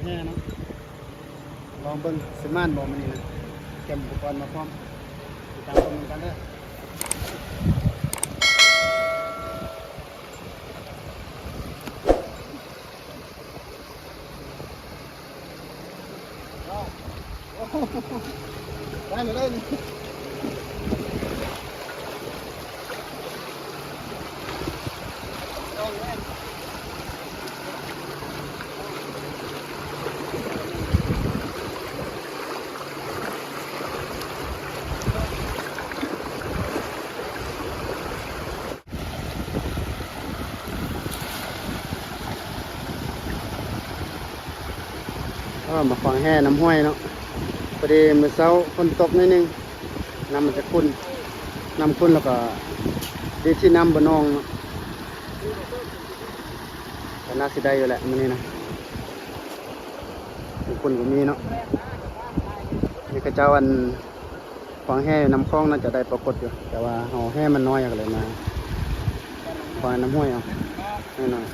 แน่เนาะลองเบิ่งสมานบ่มันนี่นะเตรียมอุปกรณ์มาพร้อมติดตามชมกันเด้อได้มาเลยมาฟังแห่น้ำห้วยเนาะพอดีเมื่อเช้าฝนตกนิดนึงน้ำมันจะขุ่นน้ำขุ่นแล้วก็ดีที่น้ำบนนองเนาะแต่น่าสิได้อยู่แหละมันนี่นะน้ำขุ่นก็มีเนาะนี่ก็เจ้าอันฟังแห่น้ำคลองน่าจะได้ปรากฏอยู่แต่ว่าเอาแห่มันน้อยอย่างไรมาฟังน้ำห้วยเอาแน่นอน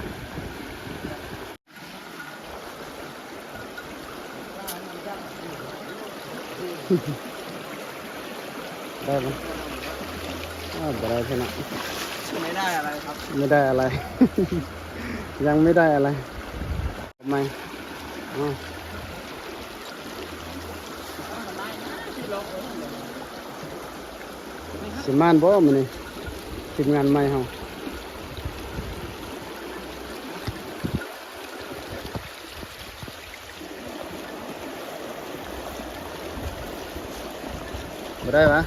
ได้ไหมไม่ได้ใช่ไหมไม่ได้อะไรครับไม่ได้อะไร ยังไม่ได้อะไรทำไมสิมานบ่มันนี่ทีมงานใหม่เฮาบ่ได้ปะ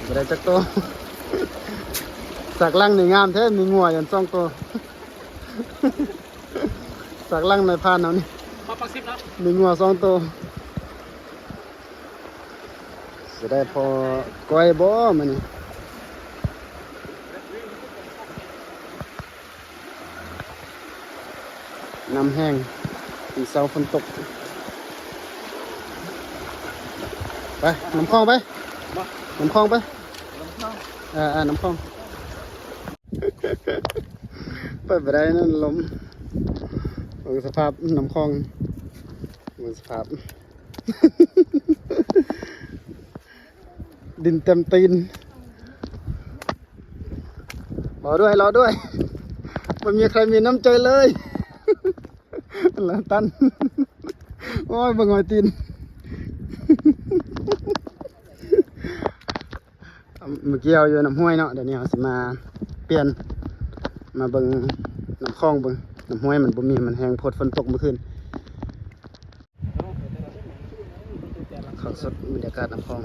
บ่ได้จักตัว สักลังในงามแท้มีงัวอย่าง2ตัว สักลังในพานเอานี่มีงัว2ตัวจะได้พอก้อยบ่มันนี่น้ำแห้งตีเสาฝนตกไปน้ำคลองไปน้ำคลองไปน้ำคลองเปิดไปได้นั่นลมสภาพน้ำคลองสภาพ ดินเต็มตีนรอด้วยไม่มีใครมีน้ำใจเลยละตันโอ้ยบังหอยตีนเมื่อกี้เอาอยู่น้ำห้วยเนาะเดี๋ยวนี้เราสิมาเปลี่ยนมาเบิ่งน้ำคลองเบิ่งน้ำห้วยมันบ่มีมันแห้งโพดฝนตกเมื่อคืนข้าวสดบรรยากาศน้ำคลอง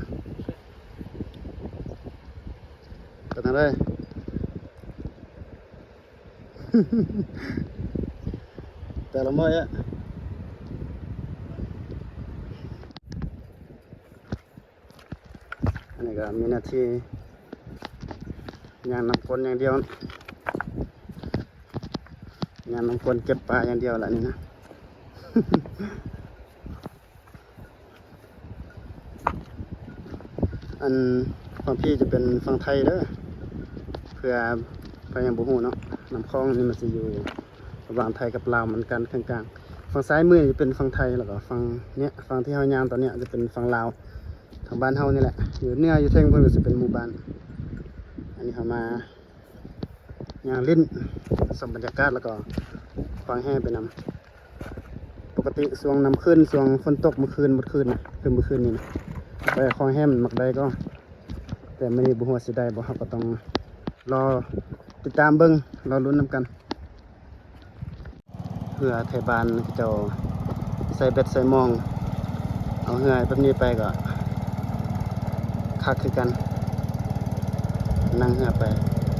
กันนะเลย แต่ละมื้ออะอันนี้ก็มีหน้าที่งานน้ำก้นอย่างเดียวงานน้ำก้นเก็บปลาอย่างเดียวแหละนี่นะ อันฝั่งพี่จะเป็นฝั่งไทยเด้อเพื่อไปยังบุหูเนาะน้ำคลองนี่มันจะอยู่ระหว่างไทยกับลาวเหมือนกันกลางๆฝั่งซ้ายมือจะเป็นฝั่งไทยแล้วก็ฝั่งเนี้ยฝั่งที่เฮายางตอนเนี้ยจะเป็นฝั่งลาวทางบ้านเฮานี่แหละอยู่เหนืออยู่เทิงเพิ่นก็จะเป็นหมู่บ้านอันนี้เขามายางลิ้นสมบรรยากาศแล้วก็ฟังแห่ไปนำปกติช่วงน้ำขึ้นช่วงฝนตกเมื่อคืนนะคือเมื่อคืนนี่นะไปคลองแห่มันมักได้ก็แต่ไม่ได้บุหัวสิได้บ่ครับก็ต้องรอติดตามเบิ้งรอลุ้นนำกันเพื่อไทยบ้านเจ้าใส่เบ็ดใส่มองเอาเหือแบบนี้ไปก็คักคือกันนั่งเหือไป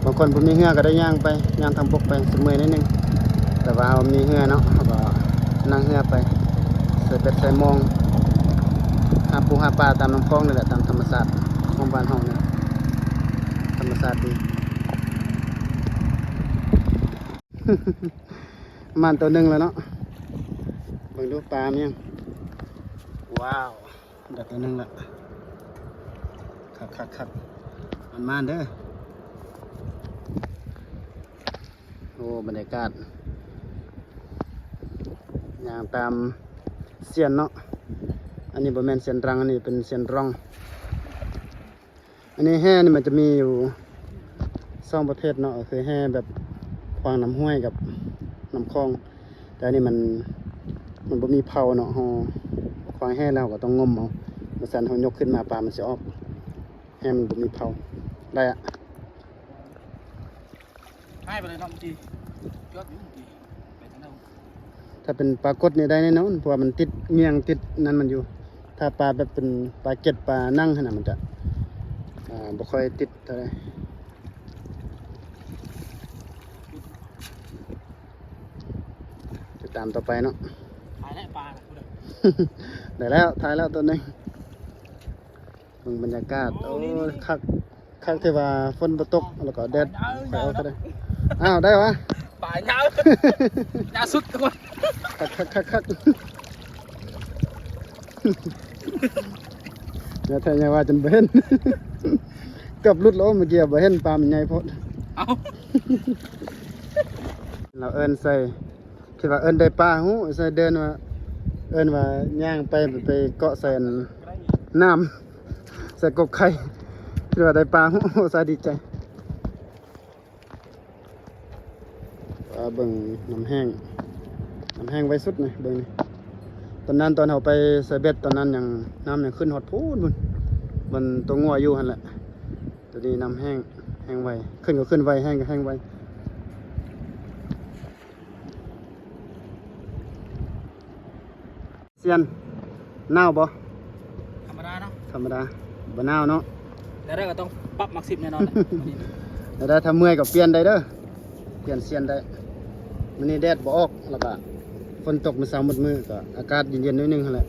บางคนผมมีเหือก็ได้ย่างไปย่างทำบกไปสมือนิดนึงแต่ว่ามีเหือเนาะก็นั่งเหือไปใส่เบ็ดใส่มองหาปูหาปลาตามลำคลองนี่แหละตามธรรมชาติของบ้านเฮาเนี่ยธรรมชาติดี มันตัวหนึ่งแล้วเนาะเบิ่งดูปลาเนี่ยว้าวได้ตัวหนึ่งละคักมันเด้อโอ้บรรยากาศ อย่างตามเสียนเนาะอันนี้บ่แม่นเสียนรังอันนี้เป็นเสียนร่องอันนี้แห่นี่มันจะมีอยู่2ประเภทเนาะคือแห่แบบควางน้ำห้วยกับน้ำคลองแต่อันนี้มันบ่มีเผาเนาะเฮาควางแห่แล้วก็ต้องงมเอาเมื่อสันเฮายกขึ้นมาปลามันสิออกแห่มันบ่มีเผาได้อะ ให้ไปเลยน้องจีจอดอยู่จีไปทางนั้น ถ้าเป็นปลากดนี่ได้แน่นอนเพราะว่ามันติดเมียงติดนั่นมันอยู่ถ้าปลาแบบเป็นปลาเก็ดปลานั่งขนาดมันจะบ่ค่อยติดเท่าไหร่จะตามต่อไปเนาะ ถ่ายได้ปลานะคุณเด้อ ได้แล้วถ่ายแล้วตัวหนึงมึงบรรยากาศโอ้คักที่ว่าฝนบ่ตกแล้วก็แดดไปเอาก็ได้อ้าวได้วะ ปลาเงาหน้าสุดทุกคน คักอย่าแท้ยังว่าจนบ่เห็น เกือบหลุดแล้วเมื่อกี้บ่เห็นปลามันใหญ่โพด เอา เราเอิ้นใส่คิดว่าเอิ้นได้ปลาหูใส่เดินว่าเอิ้นว่าย่างไปเกาะใส่น้ำใส่กบไข่คิดว่าได้ปลาหูสาดีใจเบิ่งน้ำแห้งไว้สุดนี่เบิ่งนี่ตอนนั้นตอนเราไปใส่เบ็ดตอนนั้นยังน้ำยังขึ้นฮอดพูนมันตัวงัวอยู่หั่นแหละตัวนี้น้ำแห้งไวขึ้นก็ขึ้นไวแห้งก็แห้งไวเซียนหนาวบ่ ธรรมดาเนาะ ธรรมดาบ่หนาวเนาะ แต่ได้ก็ต้องปรับมักสิบแน่นอนเลยวันนี้ แต่ถ้าเมื่อยก็เปลี่ยนได้เด้อเปลี่ยนเซียนได้มื้อนี้แดดบ่ออกแล้วก็ฝนตกมื้อเช้ามืดก็อากาศเย็นๆนิดนึงหั่นแหละ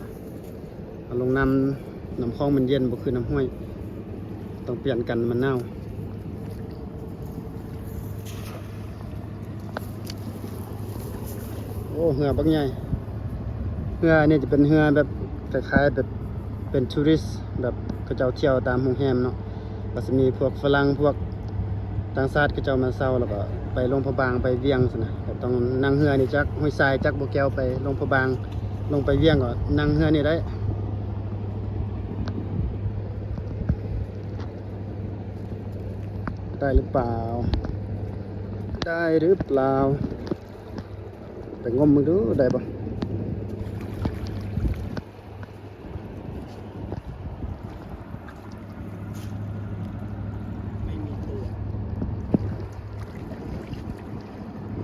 เอาลงน้ำคลองมันเย็นบ่คือน้ำห้วยต้องเปลี่ยนกันมันหนาวโอ้เหือบักใหญ่เหือนี่จะเป็นเหือแบบคล้ายๆแบบเป็นทัวริสต์แบบเขาเจ้าเที่ยวตามโรงแรมเนาะก็จะมีพวกฝรั่งพวกต่างชาติเขาเจ้ามาเช่าแล้วก็ไปลงพะบางไปเวียงซั่นนะก็ต้องนั่งเหือนี่จักห้วยทรายจักบ่แก้วไปลงพะบางลงไปเวียงก็นั่งเหือนี่ได้ได้หรือเปล่าได้หรือเปล่าไปงมมึงดูได้บ่ไม่มีตัว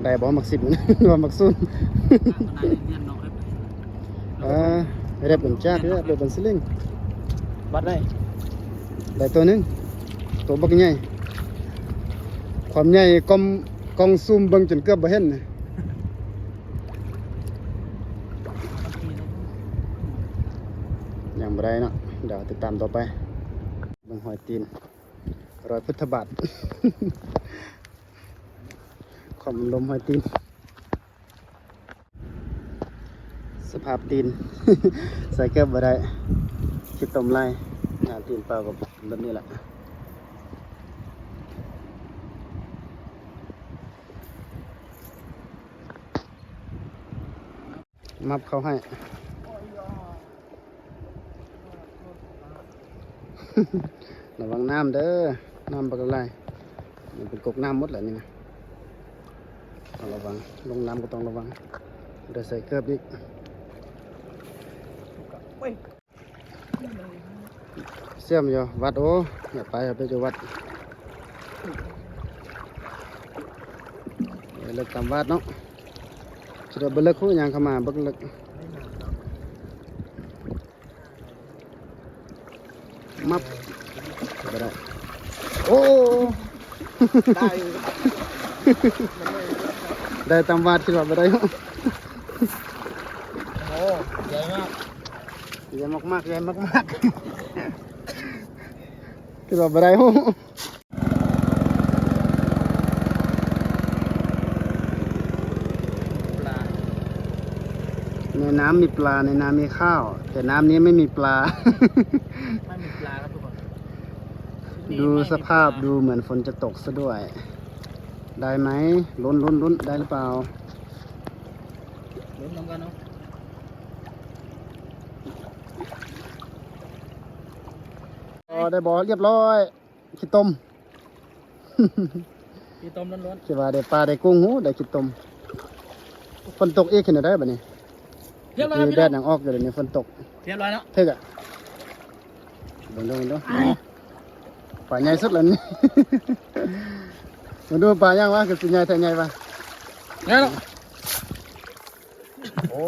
ได้บ่มักสิบ ว่ามักซุน นายเนียนน้องเล็บ เรียบเป็นจักเรียบเป็นสลิง วัดได้ ได้ตัวหนึงตัวบักใหญ่ความใหญ่กล้องซูมเบิ่งจนเกือบบ่เห็นน่ะยังบ่ได้เนาะเดี๋ยวติดตามต่อไปเบิ่งหอยตีนรอยพุทธบาท ความลมหอยตีนสภาพตีน ใส่เกือบบ่ได้คิดต้มไล่ตีนเปล่ากับแบบนี้แหละมับเขาให้ ระวังน้ำเด้อน้ำปลากระไรมันเป็นกกน้ำหมดแหละนี่นะต้องระวังลงน้ำก็ต้องระวังเดี๋ยวใส่เกลืออีกเสี่ยมอยู่วัดโอ้อย่าไปจะวัดเลิกตามวัดเนาะจะได้เบิกเลิกคู่ยังเข้ามาเบิกเลิกมับก็ได้โอ้ ได้ ได้ตามวัดคิดว่าไม่ได้ โอ้ใหญ่มาก ใหญ่มากๆใหญ่มากๆ คิดว่าไม่ได้ ปลา ในน้ำมีปลาในน้ำมีข้าว แต่น้ำนี้ไม่มีปลา ไม่มีปลาครับทุกคน ดูสภาพดูเหมือนฝนจะตกซะด้วย ได้ไหมลุ้นได้หรือเปล่า ลุ้นน้ำกันเนาะ ได้บ่เรียบร้อยขี้ต้ม มีต้มล้วน คิดว่าได้ปลาได้กุ้งหูได้ขี้ต้มฝนตกอีกขึ้นได้บัดนี้ ๆเรียบร้อย มี พี่ แด น้อ ด ง หนังออกอยู่เดี๋ยวนี้ฝนตก เรียบร้อยแล้ว เท่กะเบิ่งดูปลาใหญ่สุดแล้วนี่ มาดูปลาย่างวะคือสิใหญ่แท้ใหญ่ปะ เนี่ยเนาะ โอ้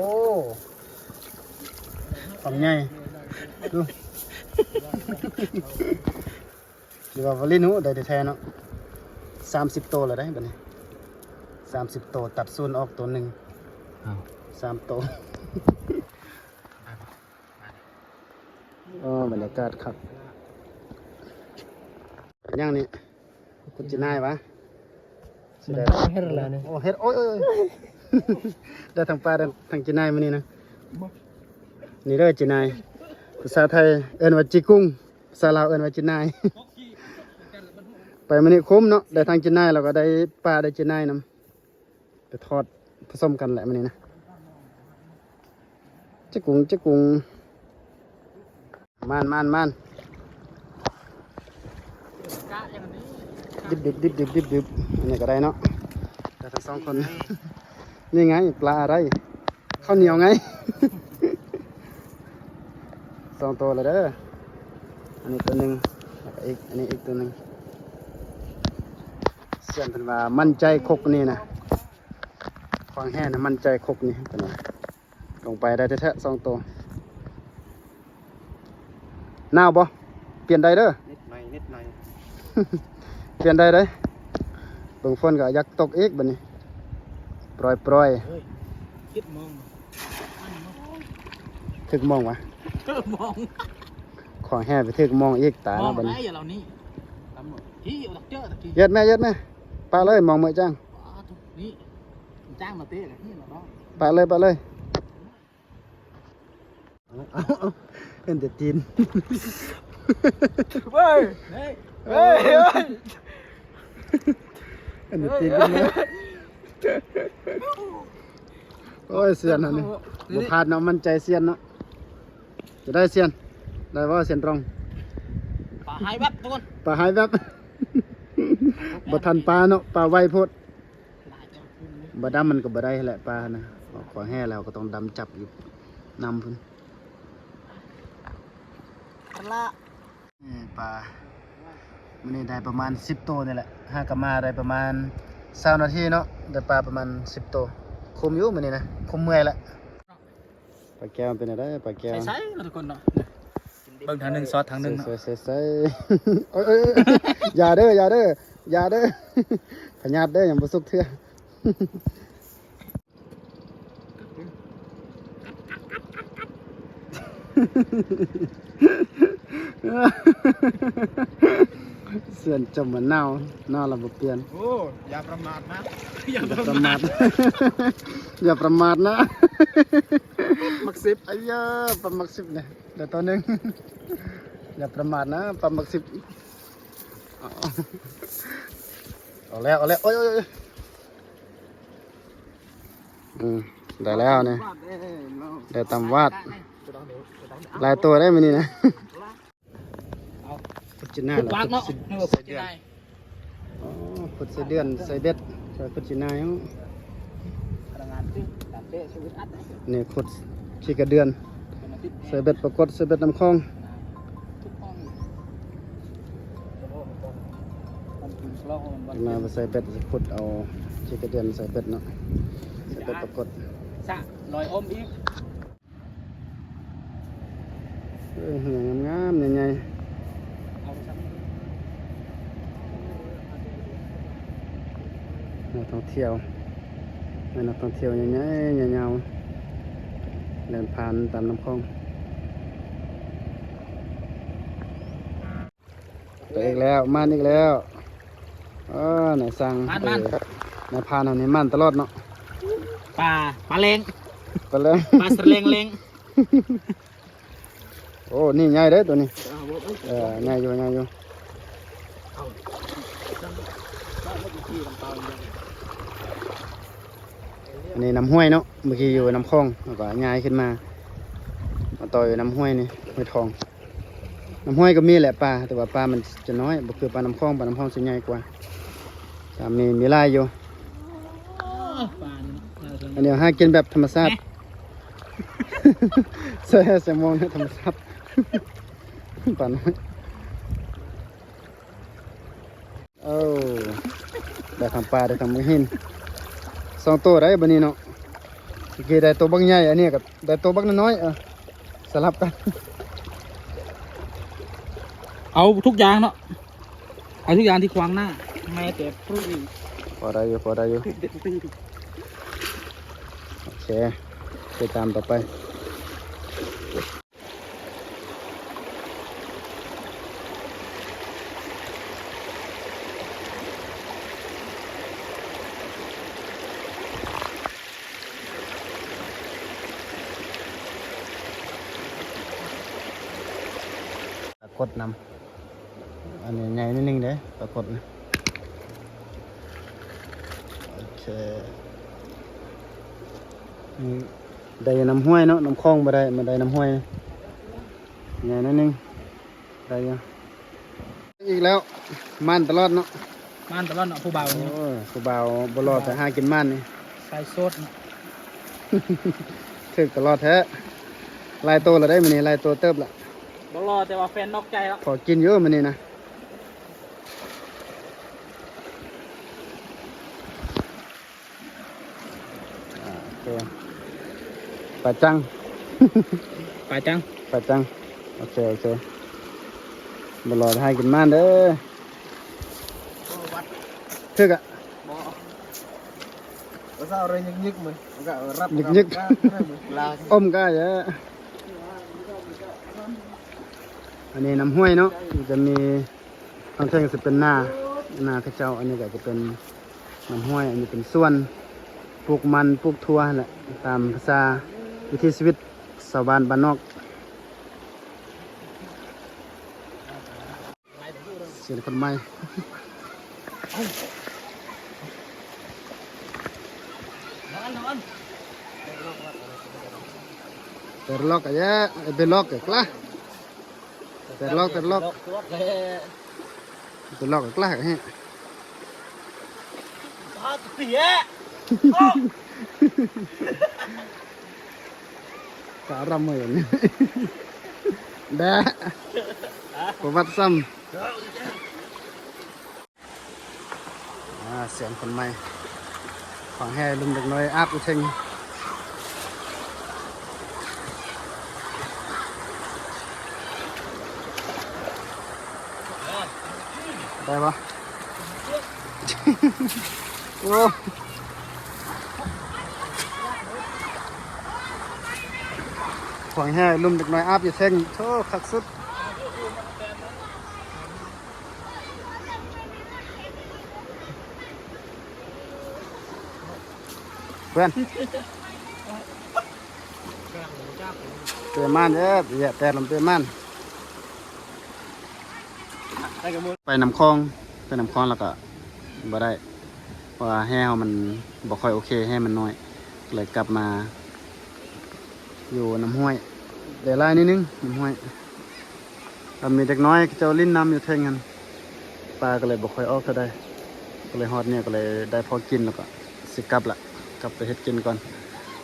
ของใหญ่ดู ดีว่าวอลลินหูได้แท้ๆเนาะ30โตแล้วได้บัดนี้30โตตัดศูนย์ออกตัวหนึ่ง3โต อ๋อบรรยากาศครับเป็นยังนี่คุณจีน่ายวะสิได้ เฮ็ดอะไรเนี่ย โอ้เฮ็ดโอ้ย ได้ทั้งปลาได้ทั้งจีน่ายมานี่นะนี่เด้อจีน่ายภาษาไทยเอิ้นว่าจีกุ้งภาษาลาวเอิ้นว่าจีน่าย ไปมานี่คุ้มเนาะได้ทั้งจีน่ายแล้วก็ได้ปลาได้จีน่ายนำไปทอดผสมกันแหละมานี่นะจีกุ้งมานกะอย่างนี้ ดิบอันนี้ก็ได้เนาะแต่ทั้งสองคน นี่ไงปลาอะไรข้าวเหนียวไง 2ตัวเลยเด้ออันนี้ตัวหนึ่งแล้วก็อีกอันนี้อีกตัวหนึ่งเสียนเป็นว่ามั่นใจคกนี่นะควางแห่นะมั่นใจคกนี่เป็นว่าลงไปได้แท้ๆ2ตัวหนาวบ่เปลี่ยนได้เด้อ นิดหน่อย เปลี่ยนได้เลยเบิ่งฝนก็อยากตกอีกบัดนี้ปล่อย เฮ้ยคิดมอง ถึกมองวะ มอง ของแห่ไปถึกมองอีกตาม อ แล้ ง วบัด ไหน นี้ อย่าเรานี่ตำรวจที่เอาตะเจอตะกี้ เย็ดแม่ปลาเลยมองมือจัง นี่จ้างมาเตะกันนี่เหรอเนาะ ปลาเลยเอาเห็นแต่ตีน เฮ้ยเฮ้ย เห็นแต่ตีนเป็นไงโอ้ยเสียนอันนี้บ่พลาดเนาะมั่นใจเสียนเนาะจะได้เสียนได้ว่าเสียนตรง ปลาหายวับทุกคน ปลาหายแวบ บ่ทันปลาเนาะปลาไวโพดบ่ดำมันก็บ่ได้แหละปลานะขอแห่แล้วก็ต้องดำจับอยู่นำพุ่น ละ นี่ปลามันนี่ได้ประมาณ10ตัวนี่แหละหากลับมาได้ประมาณ20นาทีเนาะได้ปลาประมาณ10ตัวคุมอยู่มันนี่นะคุมเมื่อยละปลาแก้วมันเป็นอะไรปลาแก้ว ใส่ทุกคนเนาะเบิ่งทางหนึ่งซอสทางหนึ่งเนาะ ใส่โอ้ยอย่าเด้อ พญาติเด้ออย่าบ่สุกเทื่อ เสื่อนจมเหมือนเน่าเราบ่เปลี่ยน โอ้อย่าประมาทนะ อย่าประมาท อย่าประมาทนะ มักซิบ ไอ้เหี้ยปลาหมึก10เนี่ยเดี๋ยวตัวหนึง อย่าประมาทนะปลาหมึก10เอาแล้วโอ้ยได้แล้วเนี่ยได้ตำวาดหลายตัวได้มั้ยนี่นะพุดจิน่า ปากเนาะนี่ว่า ใส่ จะ เดือน ได้ อ๋อพุดใส่เดือนใส่เบ็ดใส่พุดจิน่าเอา พลังงานที่ตัดเตะชีวิตอัดนะ นี่พุดขี้กระเดือนใส่เบ็ดปรากฏใส่เบ็ดน้ำคลอง ทุกห้องมันกินกล้องมัน มาใส่เบ็ดพุดเอาขี้กระเดือนใส่เบ็ดเนาะใส่เบ็ดปรากฏ สะลอยอมอีก เหืองามๆใหญ่ เอาไปซ้ำ ๆนักท่องเที่ยวให้นักท่องเที่ยวใหญ่ๆยาวๆเดินผ่านตามน้ำคลองไปอีกแล้วมานอีกแล้วไหนสั่งนายพานอันนี้มันตลอดเนาะ ปลาเลง ไปเลย ปลาสะเลงเลง โอ้นี่ใหญ่เด้อตัวนี้ใหญ่อยู่อันนี้น้ำห้วยเนาะเมื่อกี้อยู่น้ำคลองแล้วก็ใหญ่ขึ้นมา มาต่ออยู่น้ำห้วยนี่ห้วยทองน้ำห้วยก็มีแหละปลาแต่ว่าปลามันจะน้อยบ่คือปลาน้ำคลองจะใหญ่กว่าแต่มีลายอยู่ ปลาเนี่ย อันนี้หากินแบบธรรมชาติใส่แซลมอนธรรมชาติปลาน้อยโอ้ได้ทำปลาได้ทำมือหิน2 ตัวได้บัดนี้เนาะเมื่อกี้ได้ตัวบักใหญ่อันนี้กับได้ตัวบักน้อยสลับกัน เอาทุกอย่างเนาะเอาทุกอย่างที่ขวางหน้าแม้แต่พรุ่ง พอได้อยู่โอเคไปตามต่อไปปรากฏนำอันนี้ใหญ่นิดนึงเด้ปรากฏนะโอเคนี่ได้น้ำห้วยเนาะน้ำคลองมาได้น้ำห้วยใหญ่นิดนึงได้ยังอีกแล้วมันตลอดเนาะ ม่านตลอดเนาะผู้บ่าวเนี่ย โอ้ยกูบ่าวบรอดแต่หากินมันนี่ ใส่โซดเนาะ ถึกตลอดแท้ลายโตละได้มันนี่ลายโตเติบละ บ่รอแต่ว่าแฟนนอกใจแล้ว พอกินเยอะมันนี่นะโอเคปลาจัง ปลาจัง ปลาจังโอเคบรอดให้กินมันเด้อ วัด ถึกอ่ะ บ่ Có sao đây nhức mình gạo rắp Nhức. là อมก็เยอะอันนี้น้ำห้วยเนาะมันจะมีทางเทิงจะเป็นหน้าข้าเจ้าอันนี้ก็จะเป็นน้ำห้วยอันนี้เป็นส่วนปลูกมันปลูกทั่วแหละตามภาษาวิถีชีวิตชาวบ้านบ้านนอกเสียงคนใหม่ นอน terlok aja belok ke kelah terlokเลย terlok ke kelah he ปลาเสีย karam ya ni dah kuat sam เสียงคนใหม่ของแห่ลุมเด็กน้อยอาบอุเชงได้ปะ โอ้ของแห่ลุมเด็กน้อยอาบอยู่เชงโธ่คักสุดเพื่อนเปลี่ยนม่านอย่าแต่ลำเปลี่ยนม่านไปน้ำคลองแล้วก็บ่ได้เพราะว่าแห่เฮามันบ่ค่อยโอเคแห่มันน้อยเลยกลับมาอยู่น้ำห้วยเดี๋ยวไล่นิดนึงน้ำห้วยถ้ามีเด็กน้อยเจ้าลิ้นน้ำอยู่เท่งกันปลาก็เลยบ่ค่อยออกเท่าใดก็เลยฮอดเนี่ยก็เลยได้พอกินแล้วก็สิกลับไปเฮ็ดกินก่อน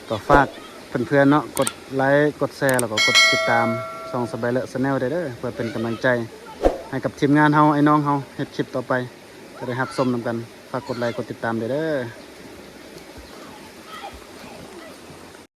ก็ฝากเพื่อนๆเนาะกดไลค์กดแชร์แล้วก็กดติดตามช่องสบายเลอะชาแนลได้เด้อเพื่อเป็นกำลังใจให้กับทีมงานเฮาไอ้น้องเฮาเฮ็ดคลิปต่อไปจะได้รับชมนำกันฝากกดไลค์กดติดตามได้เด้อ